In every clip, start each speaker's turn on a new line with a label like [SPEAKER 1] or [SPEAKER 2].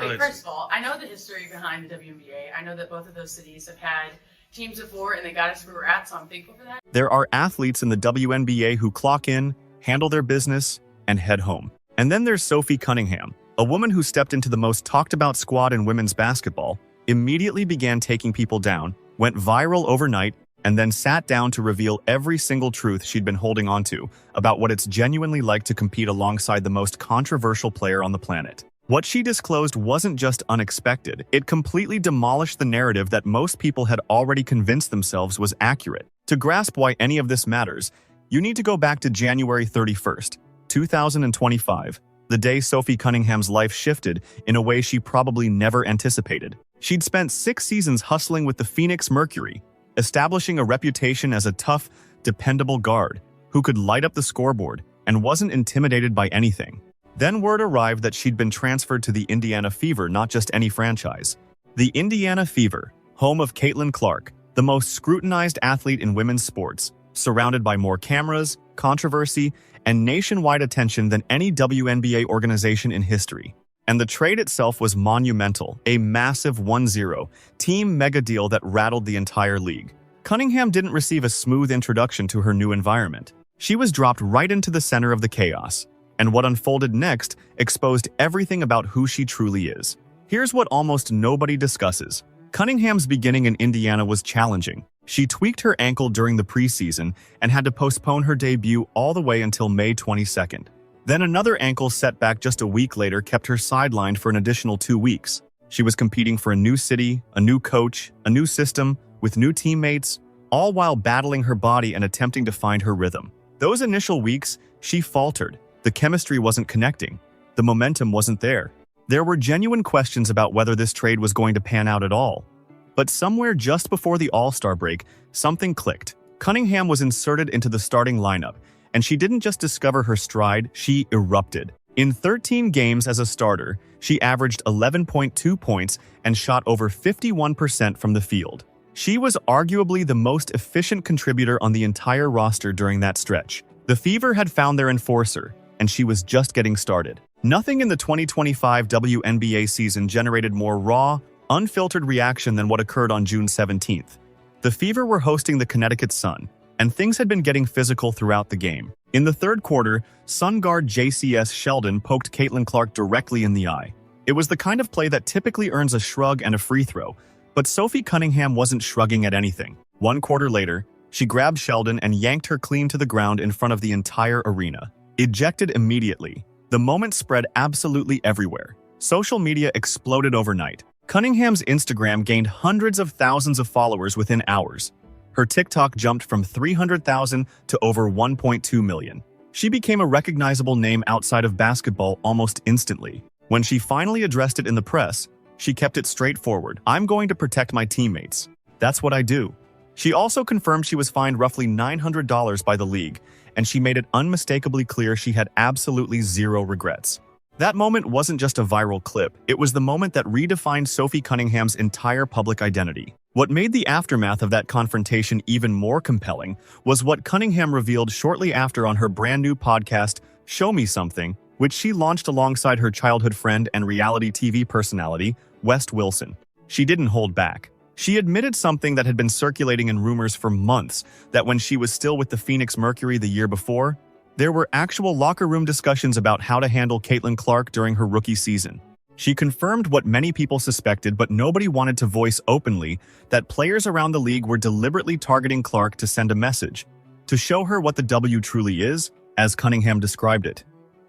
[SPEAKER 1] Okay, first of all, I know the history behind the WNBA. I know that both of those cities have had teams before and they got us where we're at, so I'm thankful for that.
[SPEAKER 2] There are athletes in the WNBA who clock in, handle their business, and head home. And then there's Sophie Cunningham, a woman who stepped into the most talked-about squad in women's basketball, immediately began taking people down, went viral overnight, and then sat down to reveal every single truth she'd been holding onto about what it's genuinely like to compete alongside the most controversial player on the planet. What she disclosed wasn't just unexpected, it completely demolished the narrative that most people had already convinced themselves was accurate. To grasp why any of this matters, you need to go back to January 31st, 2025, the day Sophie Cunningham's life shifted in a way she probably never anticipated. She'd spent 6 seasons hustling with the Phoenix Mercury, establishing a reputation as a tough, dependable guard who could light up the scoreboard and wasn't intimidated by anything. Then word arrived that she'd been transferred to the Indiana Fever, not just any franchise. The Indiana Fever, home of Caitlin Clark, the most scrutinized athlete in women's sports, surrounded by more cameras, controversy, and nationwide attention than any WNBA organization in history. And the trade itself was monumental, a massive 1-0 team mega deal that rattled the entire league. Cunningham didn't receive a smooth introduction to her new environment. She was dropped right into the center of the chaos, and what unfolded next exposed everything about who she truly is. Here's what almost nobody discusses. Cunningham's beginning in Indiana was challenging. She tweaked her ankle during the preseason and had to postpone her debut all the way until May 22nd. Then another ankle setback just a week later kept her sidelined for an additional 2 weeks. She was competing for a new city, a new coach, a new system, with new teammates, all while battling her body and attempting to find her rhythm. Those initial weeks, she faltered. The chemistry wasn't connecting. The momentum wasn't there. There were genuine questions about whether this trade was going to pan out at all. But somewhere just before the All-Star break, something clicked. Cunningham was inserted into the starting lineup, and she didn't just discover her stride, she erupted. In 13 games as a starter, she averaged 11.2 points and shot over 51% from the field. She was arguably the most efficient contributor on the entire roster during that stretch. The Fever had found their enforcer, and she was just getting started. Nothing in the 2025 WNBA season generated more raw, unfiltered reaction than what occurred on June 17th. The Fever were hosting the Connecticut Sun, and things had been getting physical throughout the game. In the third quarter, Sun guard JCS Sheldon poked Caitlin Clark directly in the eye. It was the kind of play that typically earns a shrug and a free throw, but Sophie Cunningham wasn't shrugging at anything. 1 quarter later, she grabbed Sheldon and yanked her clean to the ground in front of the entire arena. Ejected immediately, the moment spread absolutely everywhere. Social media exploded overnight. Cunningham's Instagram gained hundreds of thousands of followers within hours. Her TikTok jumped from 300,000 to over 1.2 million. She became a recognizable name outside of basketball almost instantly. When she finally addressed it in the press, she kept it straightforward. "I'm going to protect my teammates. That's what I do." She also confirmed she was fined roughly $900 by the league, and she made it unmistakably clear she had absolutely zero regrets. That moment wasn't just a viral clip, it was the moment that redefined Sophie Cunningham's entire public identity. What made the aftermath of that confrontation even more compelling was what Cunningham revealed shortly after on her brand new podcast, Show Me Something, which she launched alongside her childhood friend and reality TV personality, West Wilson. She didn't hold back. She admitted something that had been circulating in rumors for months, that when she was still with the Phoenix Mercury the year before, there were actual locker room discussions about how to handle Caitlin Clark during her rookie season. She confirmed what many people suspected but nobody wanted to voice openly, that players around the league were deliberately targeting Clark to send a message, to show her what the W truly is, as Cunningham described it.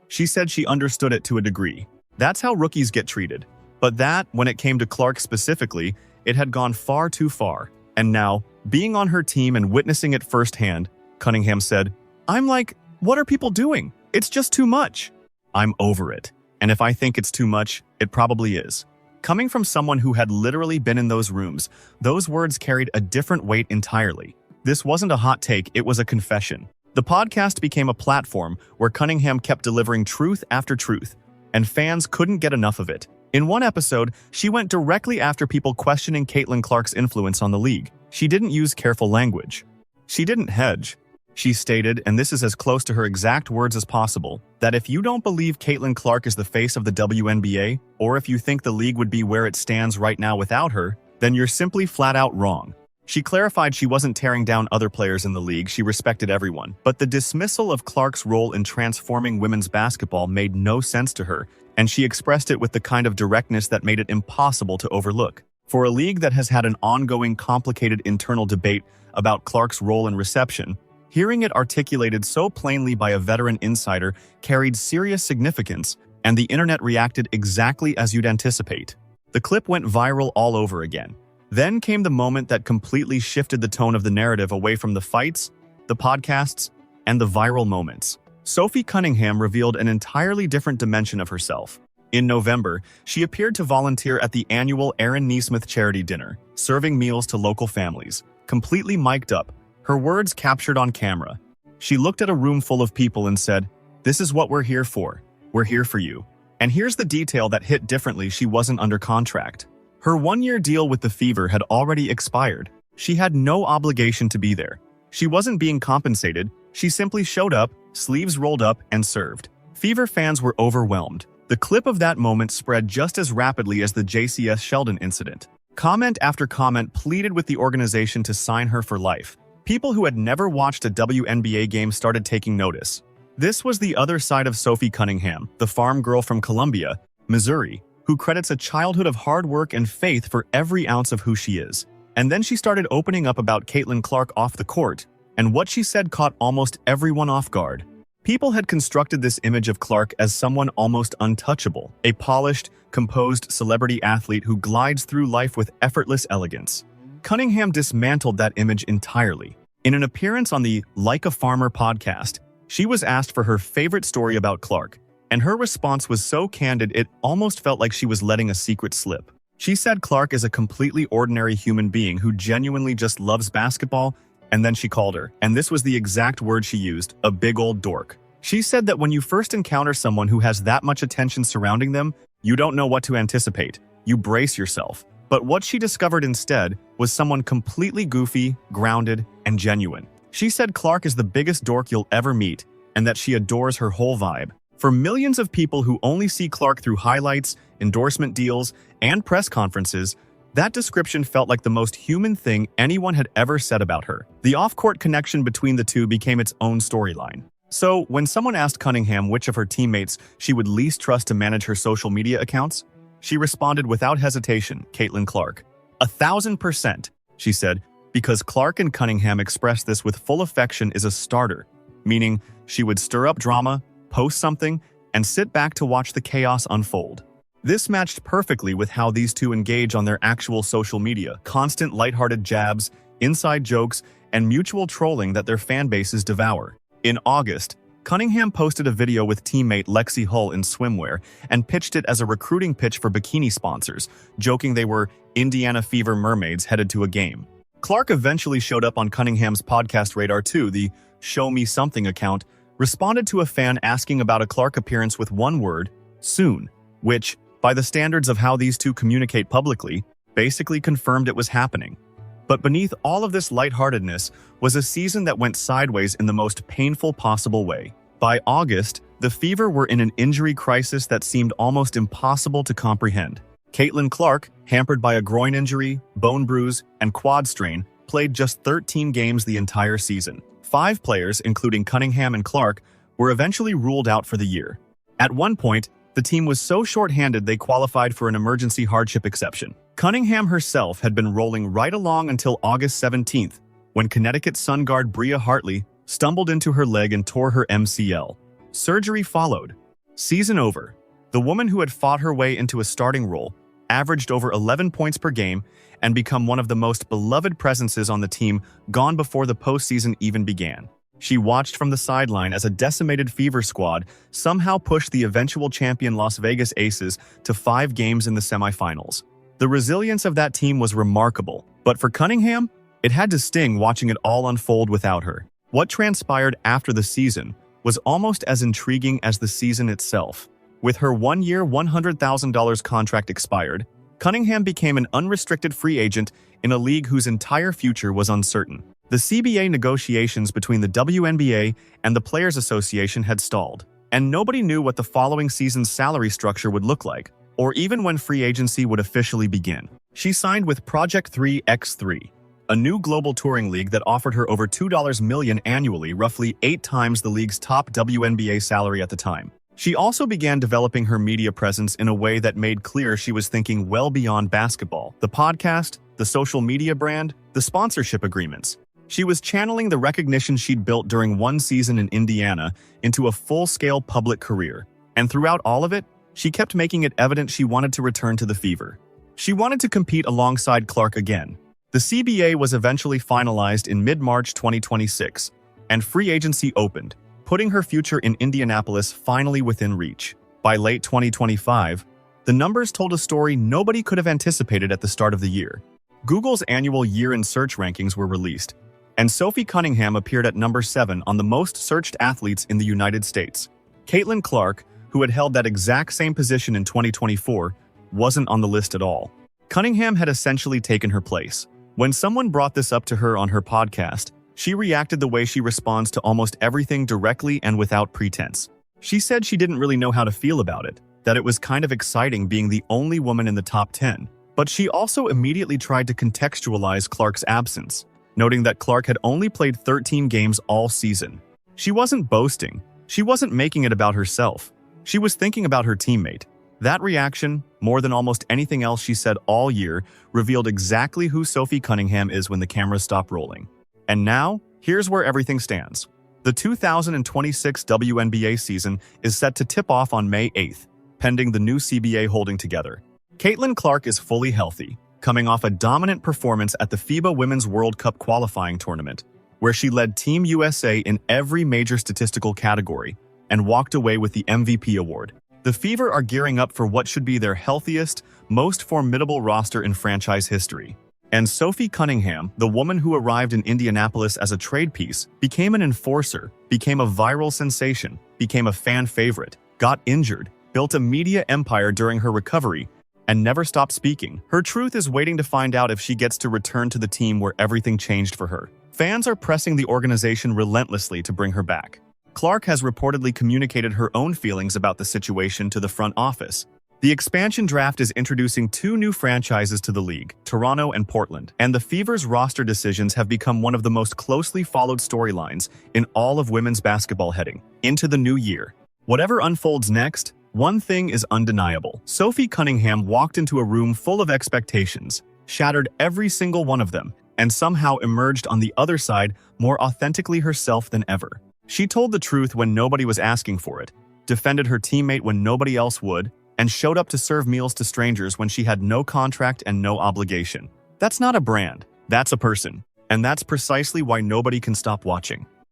[SPEAKER 2] She said she understood it to a degree. That's how rookies get treated. But that, when it came to Clark specifically, it had gone far too far. And now, being on her team and witnessing it firsthand, Cunningham said, "I'm like, what are people doing? It's just too much. I'm over it. And if I think it's too much, it probably is." Coming from someone who had literally been in those rooms, those words carried a different weight entirely. This wasn't a hot take, it was a confession. The podcast became a platform where Cunningham kept delivering truth after truth, and fans couldn't get enough of it. In one episode, she went directly after people questioning Caitlin Clark's influence on the league. She didn't use careful language. She didn't hedge. She stated, and this is as close to her exact words as possible, that if you don't believe Caitlin Clark is the face of the WNBA, or if you think the league would be where it stands right now without her, then you're simply flat out wrong. She clarified she wasn't tearing down other players in the league, she respected everyone. But the dismissal of Clark's role in transforming women's basketball made no sense to her, and she expressed it with the kind of directness that made it impossible to overlook. For a league that has had an ongoing complicated internal debate about Clark's role in reception, hearing it articulated so plainly by a veteran insider carried serious significance, and the internet reacted exactly as you'd anticipate. The clip went viral all over again. Then came the moment that completely shifted the tone of the narrative away from the fights, the podcasts, and the viral moments. Sophie Cunningham revealed an entirely different dimension of herself. In November, she appeared to volunteer at the annual Aaron Neesmith charity dinner, serving meals to local families, completely mic'd up, her words captured on camera. She looked at a room full of people and said, "This is what we're here for. We're here for you." And here's the detail that hit differently: she wasn't under contract. Her one-year deal with the Fever had already expired. She had no obligation to be there. She wasn't being compensated. She simply showed up, sleeves rolled up, and served. Fever fans were overwhelmed. The clip of that moment spread just as rapidly as the JCS Sheldon incident. Comment after comment pleaded with the organization to sign her for life. People who had never watched a WNBA game started taking notice. This was the other side of Sophie Cunningham, the farm girl from Columbia, Missouri, who credits a childhood of hard work and faith for every ounce of who she is. And then she started opening up about Caitlin Clark off the court, and what she said caught almost everyone off guard. People had constructed this image of Clark as someone almost untouchable, a polished, composed celebrity athlete who glides through life with effortless elegance. Cunningham dismantled that image entirely. In an appearance on the Like a Farmer podcast, she was asked for her favorite story about Clark, and her response was so candid it almost felt like she was letting a secret slip. She said Clark is a completely ordinary human being who genuinely just loves basketball, and then she called her, and this was the exact word she used, a big old dork. She said that when you first encounter someone who has that much attention surrounding them, you don't know what to anticipate. You brace yourself. But what she discovered instead was someone completely goofy, grounded, and genuine. She said Clark is the biggest dork you'll ever meet, and that she adores her whole vibe. For millions of people who only see Clark through highlights, endorsement deals, and press conferences, that description felt like the most human thing anyone had ever said about her. The off-court connection between the two became its own storyline. So, when someone asked Cunningham which of her teammates she would least trust to manage her social media accounts, she responded without hesitation, Caitlin Clark. 1,000%, she said, because Clark and Cunningham expressed this with full affection is a starter, meaning she would stir up drama, post something, and sit back to watch the chaos unfold. This matched perfectly with how these two engage on their actual social media, constant lighthearted jabs, inside jokes, and mutual trolling that their fan bases devour. In August, Cunningham posted a video with teammate Lexi Hull in swimwear and pitched it as a recruiting pitch for bikini sponsors, joking they were Indiana Fever mermaids headed to a game. Clark eventually showed up on Cunningham's podcast radar too. The Show Me Something account responded to a fan asking about a Clark appearance with one word, soon, which, by the standards of how these two communicate publicly, basically confirmed it was happening. But beneath all of this lightheartedness was a season that went sideways in the most painful possible way. By August, the Fever were in an injury crisis that seemed almost impossible to comprehend. Caitlin Clark, hampered by a groin injury, bone bruise, and quad strain, played just 13 games the entire season. 5 players, including Cunningham and Clark, were eventually ruled out for the year. At one point, the team was so short-handed they qualified for an emergency hardship exception. Cunningham herself had been rolling right along until August 17th, when Connecticut Sun guard Bria Hartley stumbled into her leg and tore her MCL. Surgery followed. Season over. The woman who had fought her way into a starting role averaged over 11 points per game and become one of the most beloved presences on the team gone before the postseason even began. She watched from the sideline as a decimated Fever squad somehow pushed the eventual champion Las Vegas Aces to 5 games in the semifinals. The resilience of that team was remarkable, but for Cunningham, it had to sting watching it all unfold without her. What transpired after the season was almost as intriguing as the season itself. With her one-year, $100,000 contract expired, Cunningham became an unrestricted free agent in a league whose entire future was uncertain. The CBA negotiations between the WNBA and the Players Association had stalled, and nobody knew what the following season's salary structure would look like, or even when free agency would officially begin. She signed with Project 3x3, a new global touring league that offered her over $2 million annually, roughly 8 times the league's top WNBA salary at the time. She also began developing her media presence in a way that made clear she was thinking well beyond basketball. The podcast, the social media brand, the sponsorship agreements. She was channeling the recognition she'd built during one season in Indiana into a full-scale public career. And throughout all of it, she kept making it evident she wanted to return to the Fever. She wanted to compete alongside Clark again. The CBA was eventually finalized in mid-March 2026, and free agency opened, putting her future in Indianapolis finally within reach. By late 2025, the numbers told a story nobody could have anticipated at the start of the year. Google's annual year-end search rankings were released, and Sophie Cunningham appeared at number 7 on the most searched athletes in the United States. Caitlin Clark, who had held that exact same position in 2024, wasn't on the list at all. Cunningham had essentially taken her place. When someone brought this up to her on her podcast, she reacted the way she responds to almost everything, directly and without pretense. She said she didn't really know how to feel about it, that it was kind of exciting being the only woman in the top 10. But she also immediately tried to contextualize Clark's absence, noting that Clark had only played 13 games all season. She wasn't boasting. She wasn't making it about herself. She was thinking about her teammate. That reaction, more than almost anything else she said all year, revealed exactly who Sophie Cunningham is when the cameras stopped rolling. And now, here's where everything stands. The 2026 WNBA season is set to tip off on May 8th, pending the new CBA holding together. Caitlin Clark is fully healthy, coming off a dominant performance at the FIBA Women's World Cup qualifying tournament, where she led Team USA in every major statistical category and walked away with the MVP award. The Fever are gearing up for what should be their healthiest, most formidable roster in franchise history. And Sophie Cunningham, the woman who arrived in Indianapolis as a trade piece, became an enforcer, became a viral sensation, became a fan favorite, got injured, built a media empire during her recovery, and never stopped speaking. Her truth is waiting to find out if she gets to return to the team where everything changed for her. Fans are pressing the organization relentlessly to bring her back. Clark has reportedly communicated her own feelings about the situation to the front office. The expansion draft is introducing 2 new franchises to the league, Toronto and Portland, and the Fever's roster decisions have become one of the most closely followed storylines in all of women's basketball heading into the new year. Whatever unfolds next, one thing is undeniable. Sophie Cunningham walked into a room full of expectations, shattered every single one of them, and somehow emerged on the other side more authentically herself than ever. She told the truth when nobody was asking for it, defended her teammate when nobody else would, and showed up to serve meals to strangers when she had no contract and no obligation. That's not a brand, that's a person. And that's precisely why nobody can stop watching.